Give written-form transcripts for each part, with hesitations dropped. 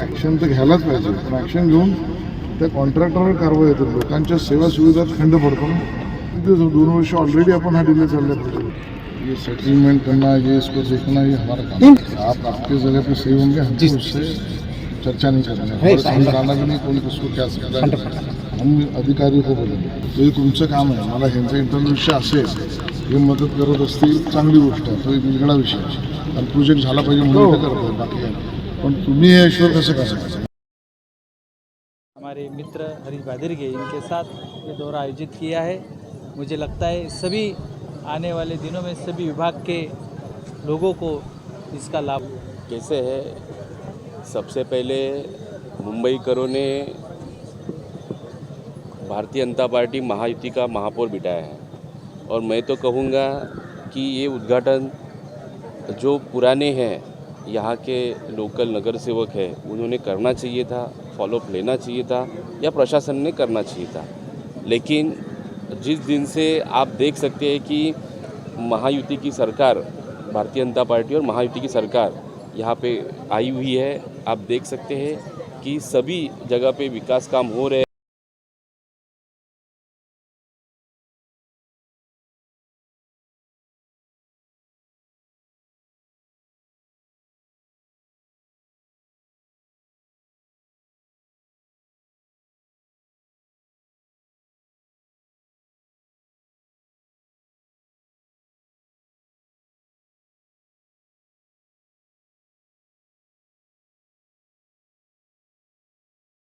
Action तर घ्यायलाच पाहिजे, पण ॲक्शन घेऊन त्या कॉन्ट्रॅक्टरवर कारवाई होते. लोकांच्या सेवा सुविधात खंड पडतो ना. 2 वर्ष ऑलरेडी आपण हा डिले चालला पाहिजे. ये सेटलमेंट करना, ये इसको देखना, ये हमारा काम है. आप आपकी जगह पे सही होंगे, हमको उससे चर्चा नहीं करना है. हमारे समझाना भी नहीं कौन किसको क्या सकता है. हम अधिकारी को बोलेंगे तो हे तुमचं काम आहे. मला ह्यांचा इंटरव्ह्यूशी असेल हे मदत करत असतील चांगली गोष्ट आहे, तो एक वेगळा विषय आहे. आणि प्रोजेक्ट झाला पाहिजे म्हणून ते करतात, बाकी काय. पण तुम्ही हे ईश्वर कसं करायचं. हमारे मित्र हरीश भादिरगे इनके साथ ये दौरा आयोजित किया है। मुझे लगता है सभी आने वाले दिनों में सभी विभाग के लोगों को इसका लाभ कैसे है। सबसे पहले मुंबईकरों ने भारतीय जनता पार्टी महायुति का महापौर बिठाया है और मैं तो कहूँगा कि ये उद्घाटन जो पुराने हैं यहाँ के लोकल नगर सेवक हैं उन्होंने करना चाहिए था, फॉलोअप लेना चाहिए था या प्रशासन ने करना चाहिए था। लेकिन जिस दिन से आप देख सकते हैं कि महायुति की सरकार, भारतीय जनता पार्टी और महायुति की सरकार यहाँ पे आई हुई है, आप देख सकते हैं कि सभी जगह पे विकास काम हो रहे हैं।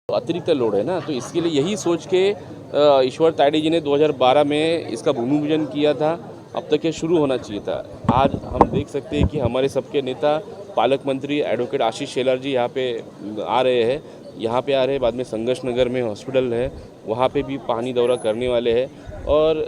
अतिरिक्त लोड है ना, तो इसके लिए यही सोच के ईश्वर तायडे जी ने 2012 में इसका भूमि पूजन किया था। अब तक ये शुरू होना चाहिए था। आज हम देख सकते हैं कि हमारे सबके नेता पालक मंत्री एडवोकेट आशीष शेलार जी यहाँ पे आ रहे हैं, बाद में संघर्ष नगर में हॉस्पिटल है, वहाँ पे भी पानी दौरा करने वाले हैं और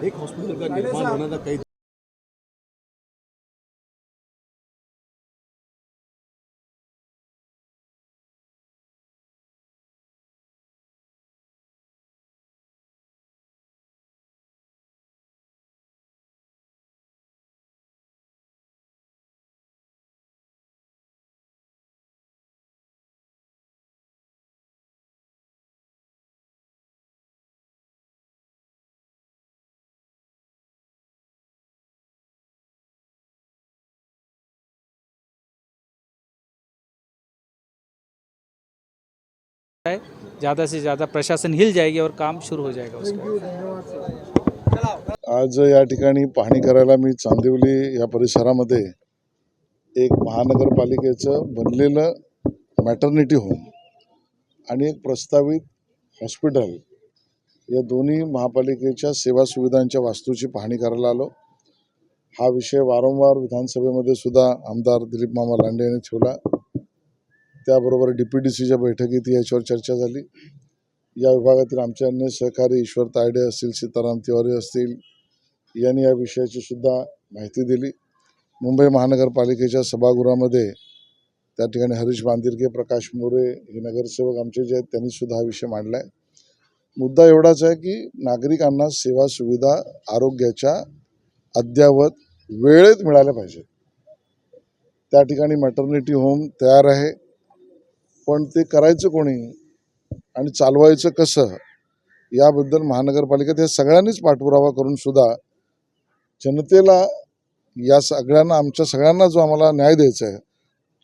एक हॉस्पिटल का निर्माण होना था कई है। ज़्यादा से ज़्यादा प्रशासन हिल जाएगी और काम शुरू हो जाएगा उसका। आज या ठिकाणी पाहणी करायला मी चांदिवली या परिसरामध्ये एक महानगरपालिकेचं बनलेलं मॅटर्निटी होम आणि एक प्रस्तावित हॉस्पिटल या दोन्ही महापालिकेच्या सेवा सुविधांच्या वास्तूची पाहणी करायला आलो. हा विषय वारंवार विधानसभेमध्ये सुद्धा आमदार दिलीप मामा लांडे यांनी ठेवला. त्याबरोबर DPDCच्या बैठकीत याच्यावर चर्चा झाली. या विभागातील आमचे अन्य सहकारी ईश्वर तायडे असतील, सीताराम तिवारी असतील, यांनी या विषयाची सुद्धा माहिती दिली. मुंबई महानगरपालिकेच्या सभागृहामध्ये त्या ठिकाणी हरीश भादिरगे, प्रकाश मोरे हे नगरसेवक आमचे जे आहेत त्यांनी सुद्धा हा विषय मांडला आहे. मुद्दा एवढाच आहे की नागरिकांना सेवा सुविधा आरोग्याच्या अद्ययावत वेळेत मिळाल्या पाहिजेत. त्या ठिकाणी मॅटर्निटी होम तयार आहे, पण ते करायचं कोणी आणि चालवायचं कसं याबद्दल महानगरपालिकेत हे सगळ्यांनीच पाठपुरावा करून सुद्धा जनतेला या सगळ्यांना आमच्या सगळ्यांना जो आम्हाला न्याय द्यायचा आहे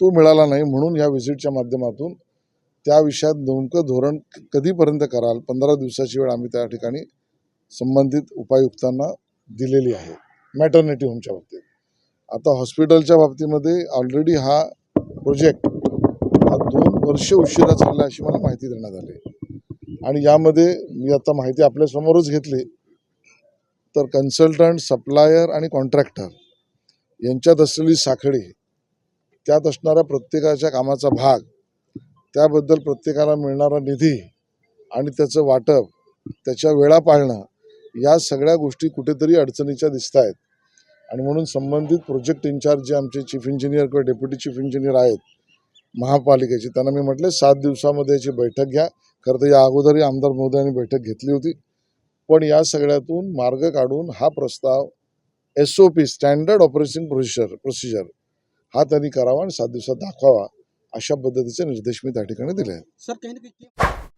तो मिळाला नाही. म्हणून या व्हिजिटच्या माध्यमातून त्या विषयात नेमकं धोरण कधीपर्यंत कराल 15 दिवसाची वेळ आम्ही त्या ठिकाणी संबंधित उपायुक्तांना दिलेली आहे मॅटर्निटी होमच्या बाबतीत. आता हॉस्पिटलच्या बाबतीमध्ये ऑलरेडी हा प्रोजेक्ट हा 2 वर्ष उशिरा चालला अशी मला माहिती देण्यात आली आणि यामध्ये मी आता माहिती आपल्यासमोरच घेतली तर कन्सल्टंट, सप्लायर आणि कॉन्ट्रॅक्टर यांच्यात असलेली साखळी, त्यात असणाऱ्या प्रत्येकाच्या कामाचा भाग, त्याबद्दल प्रत्येकाला मिळणारा निधी आणि त्याचं वाटप, त्याच्या वेळा पाळणं, या सगळ्या गोष्टी कुठेतरी अडचणीच्या दिसत आहेत. आणि म्हणून संबंधित प्रोजेक्ट इन्चार्ज जे आमचे चीफ इंजिनियर किंवा डेप्युटी चीफ इंजिनियर आहेत महापालिकेचे, त्यांना मी म्हटले 7 दिवसामध्ये याची बैठक घ्या. खरं तर या अगोदरही आमदार महोदयांनी बैठक घेतली होती, पण या सगळ्यातून मार्ग काढून हा प्रस्ताव SOP स्टँडर्ड ऑपरेटिंग प्रोसिजर हा त्यांनी करावा आणि 7 दिवसात दाखवावा, अशा पद्धतीचे निर्देश मी त्या ठिकाणी दिले आहेत. सर, कहीं ना कहीं